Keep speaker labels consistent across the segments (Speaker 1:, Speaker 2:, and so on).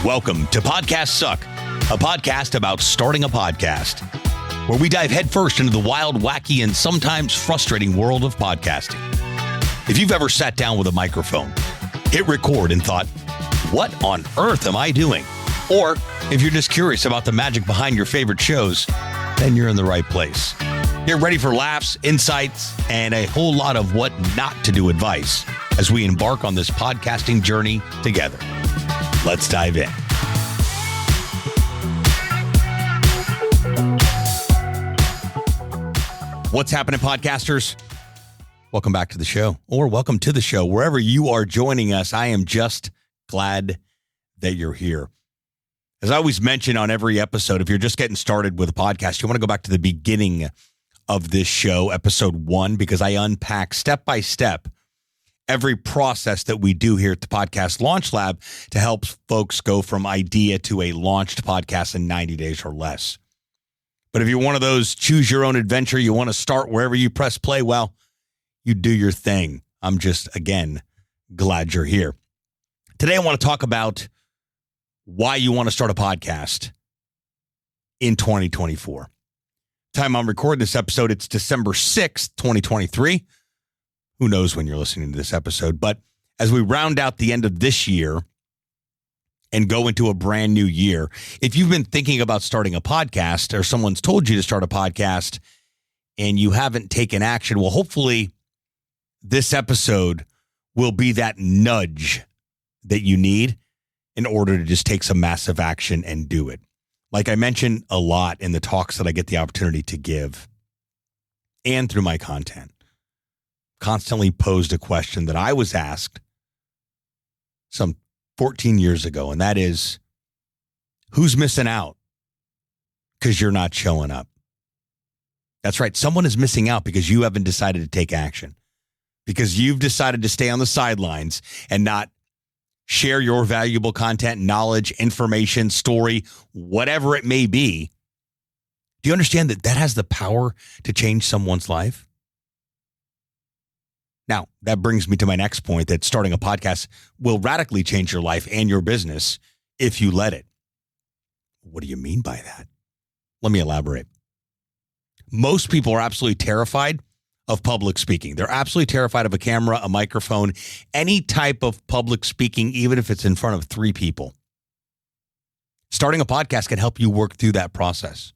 Speaker 1: Welcome to Podcast Suck, a podcast about starting a podcast, where we dive headfirst into the wild, wacky, and sometimes frustrating world of podcasting. If you've ever sat down with a microphone, hit record and thought, what on earth am I doing? Or if you're just curious about the magic behind your favorite shows, then you're in the right place. You're ready for laughs, insights, and a whole lot of what not to do advice as we embark on this podcasting journey together. Let's dive in. What's happening, podcasters? Welcome back to the show, or welcome to the show. Wherever you are joining us, I am just glad that you're here. As I always mention on every episode, if you're just getting started with a podcast, you want to go back to the beginning of this show, episode 1, because I unpack step by step every process that we do here at the Podcast Launch Lab to help folks go from idea to a launched podcast in 90 days or less. But if you're one of those choose your own adventure, you want to start wherever you press play, well, you do your thing. I'm just, again, glad you're here. Today, I want to talk about why you want to start a podcast in 2024. Time I'm recording this episode, it's December 6th, 2023. Who knows when you're listening to this episode, but as we round out the end of this year and go into a brand new year, if you've been thinking about starting a podcast or someone's told you to start a podcast and you haven't taken action, well, hopefully this episode will be that nudge that you need in order to just take some massive action and do it. Like I mentioned a lot in the talks that I get the opportunity to give and through my content, constantly posed a question that I was asked some 14 years ago, and that is, who's missing out because you're not showing up? That's right. Someone is missing out because you haven't decided to take action, because you've decided to stay on the sidelines and not share your valuable content, knowledge, information, story, whatever it may be. Do you understand that that has the power to change someone's life? Now, that brings me to my next point, that starting a podcast will radically change your life and your business if you let it. What do you mean by that? Let me elaborate. Most people are absolutely terrified of public speaking. They're absolutely terrified of a camera, a microphone, any type of public speaking, even if it's in front of 3 people. Starting a podcast can help you work through that process.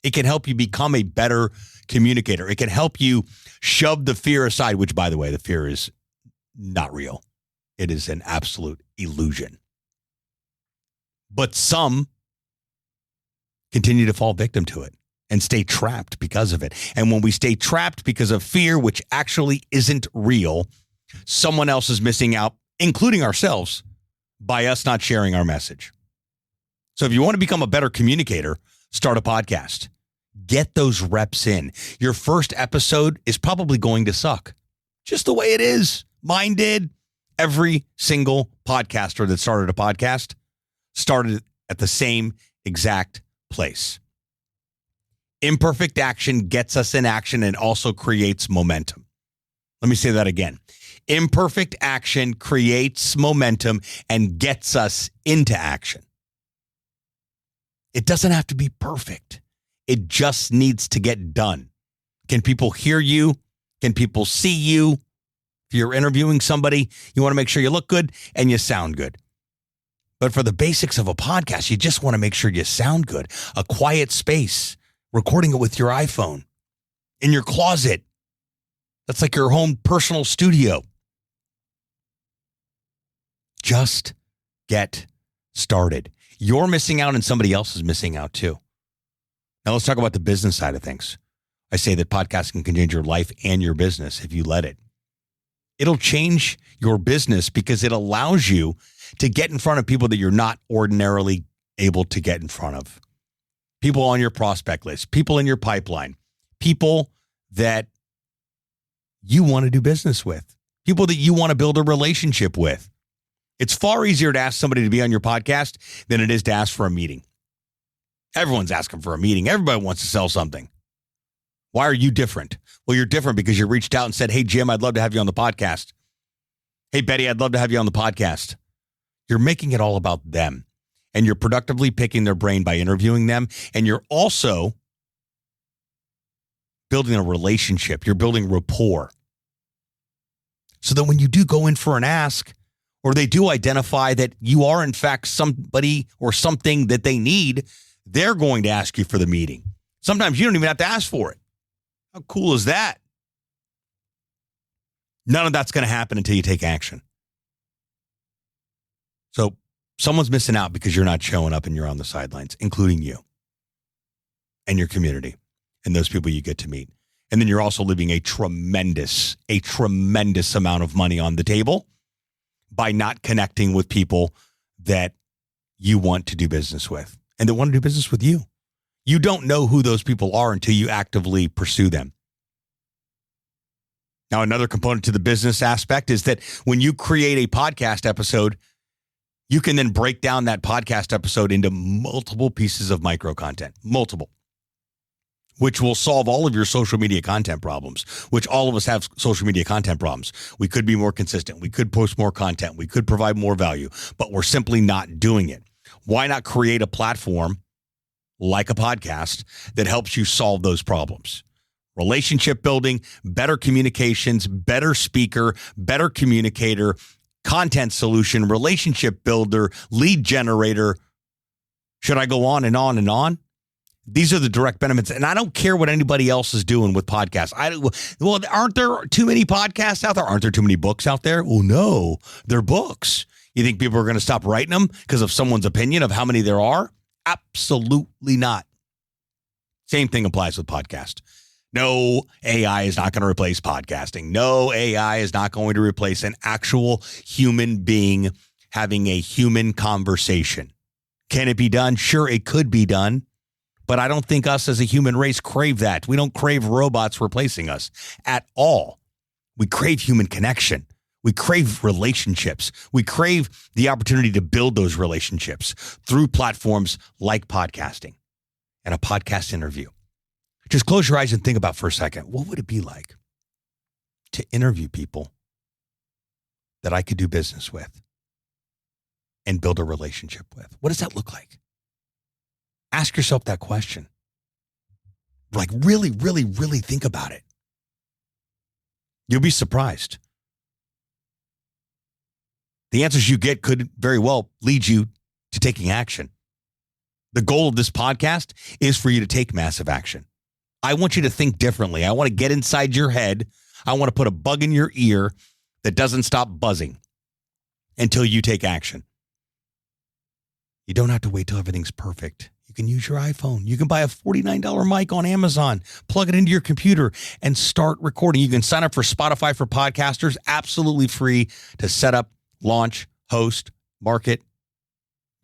Speaker 1: It can help you become a better communicator. It can help you shove the fear aside, which, by the way, the fear is not real. It is an absolute illusion. But some continue to fall victim to it and stay trapped because of it. And when we stay trapped because of fear, which actually isn't real, someone else is missing out, including ourselves, by us not sharing our message. So if you want to become a better communicator, start a podcast. Get those reps in. Your first episode is probably going to suck. Just the way it is. Mine did. Every single podcaster that started a podcast started at the same exact place. Imperfect action gets us in action and also creates momentum. Let me say that again. Imperfect action creates momentum and gets us into action. It doesn't have to be perfect. It just needs to get done. Can people hear you? Can people see you? If you're interviewing somebody, you want to make sure you look good and you sound good. But for the basics of a podcast, you just want to make sure you sound good. A quiet space, recording it with your iPhone, in your closet. That's like your home personal studio. Just get started. You're missing out and somebody else is missing out too. Now let's talk about the business side of things. I say that podcasting can change your life and your business if you let it. It'll change your business because it allows you to get in front of people that you're not ordinarily able to get in front of. People on your prospect list, people in your pipeline, people that you want to do business with, people that you want to build a relationship with. It's far easier to ask somebody to be on your podcast than it is to ask for a meeting. Everyone's asking for a meeting. Everybody wants to sell something. Why are you different? Well, you're different because you reached out and said, hey, Jim, I'd love to have you on the podcast. Hey, Betty, I'd love to have you on the podcast. You're making it all about them. and you're productively picking their brain by interviewing them, and you're also building a relationship. You're building rapport. So that when you do go in for an ask, or they do identify that you are, in fact, somebody or something that they need, they're going to ask you for the meeting. Sometimes you don't even have to ask for it. How cool is that? None of that's going to happen until you take action. So someone's missing out because you're not showing up and you're on the sidelines, including you and your community and those people you get to meet. And then you're also leaving a tremendous amount of money on the table by not connecting with people that you want to do business with and that want to do business with you. You don't know who those people are until you actively pursue them. Now, another component to the business aspect is that when you create a podcast episode, you can then break down that podcast episode into multiple pieces of micro content, which will solve all of your social media content problems, which all of us have social media content problems. We could be more consistent. We could post more content. We could provide more value, but we're simply not doing it. Why not create a platform like a podcast that helps you solve those problems? Relationship building, better communications, better speaker, better communicator, content solution, relationship builder, lead generator. Should I go on and on and on? These are the direct benefits. And I don't care what anybody else is doing with podcasts. Well, aren't there too many podcasts out there? Aren't there too many books out there? Well, no, they're books. You think people are going to stop writing them because of someone's opinion of how many there are? Absolutely not. Same thing applies with podcast. No, AI is not going to replace podcasting. No, AI is not going to replace an actual human being having a human conversation. Can it be done? Sure, it could be done. But I don't think us as a human race crave that. We don't crave robots replacing us at all. We crave human connection. We crave relationships. We crave the opportunity to build those relationships through platforms like podcasting and a podcast interview. Just close your eyes and think about for a second, what would it be like to interview people that I could do business with and build a relationship with? What does that look like? Ask yourself that question. Like really, really, really think about it. You'll be surprised. The answers you get could very well lead you to taking action. The goal of this podcast is for you to take massive action. I want you to think differently. I want to get inside your head. I want to put a bug in your ear that doesn't stop buzzing until you take action. You don't have to wait till everything's perfect. You can use your iPhone. You can buy a $49 mic on Amazon, plug it into your computer, and start recording. You can sign up for Spotify for podcasters, absolutely free to set up, launch, host, market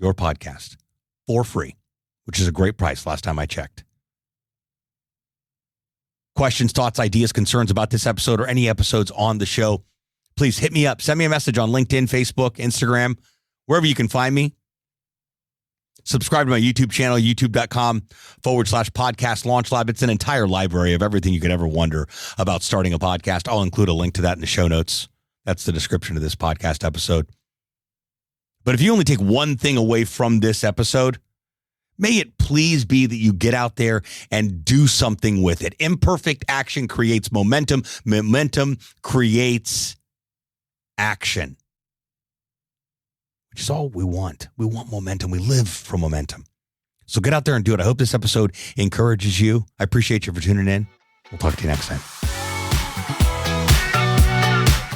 Speaker 1: your podcast for free, which is a great price last time I checked. Questions, thoughts, ideas, concerns about this episode or any episodes on the show, please hit me up. Send me a message on LinkedIn, Facebook, Instagram, wherever you can find me. Subscribe to my YouTube channel, youtube.com/podcast launch lab. It's an entire library of everything you could ever wonder about starting a podcast. I'll include a link to that in the show notes. That's the description of this podcast episode. But if you only take one thing away from this episode, may it please be that you get out there and do something with it. Imperfect action creates momentum. Momentum creates action, which is all we want. We want momentum. We live for momentum. So get out there and do it. I hope this episode encourages you. I appreciate you for tuning in. We'll talk to you next time.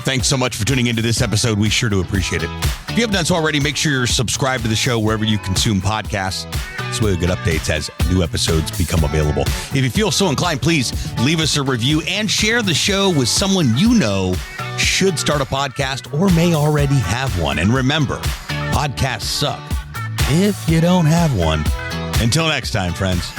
Speaker 1: Thanks so much for tuning into this episode. We sure do appreciate it. If you haven't done so already, make sure you're subscribed to the show wherever you consume podcasts. This way you'll get updates as new episodes become available. If you feel so inclined, please leave us a review and share the show with someone you know should start a podcast or may already have one. And remember, podcasts suck if you don't have one. Until next time, friends.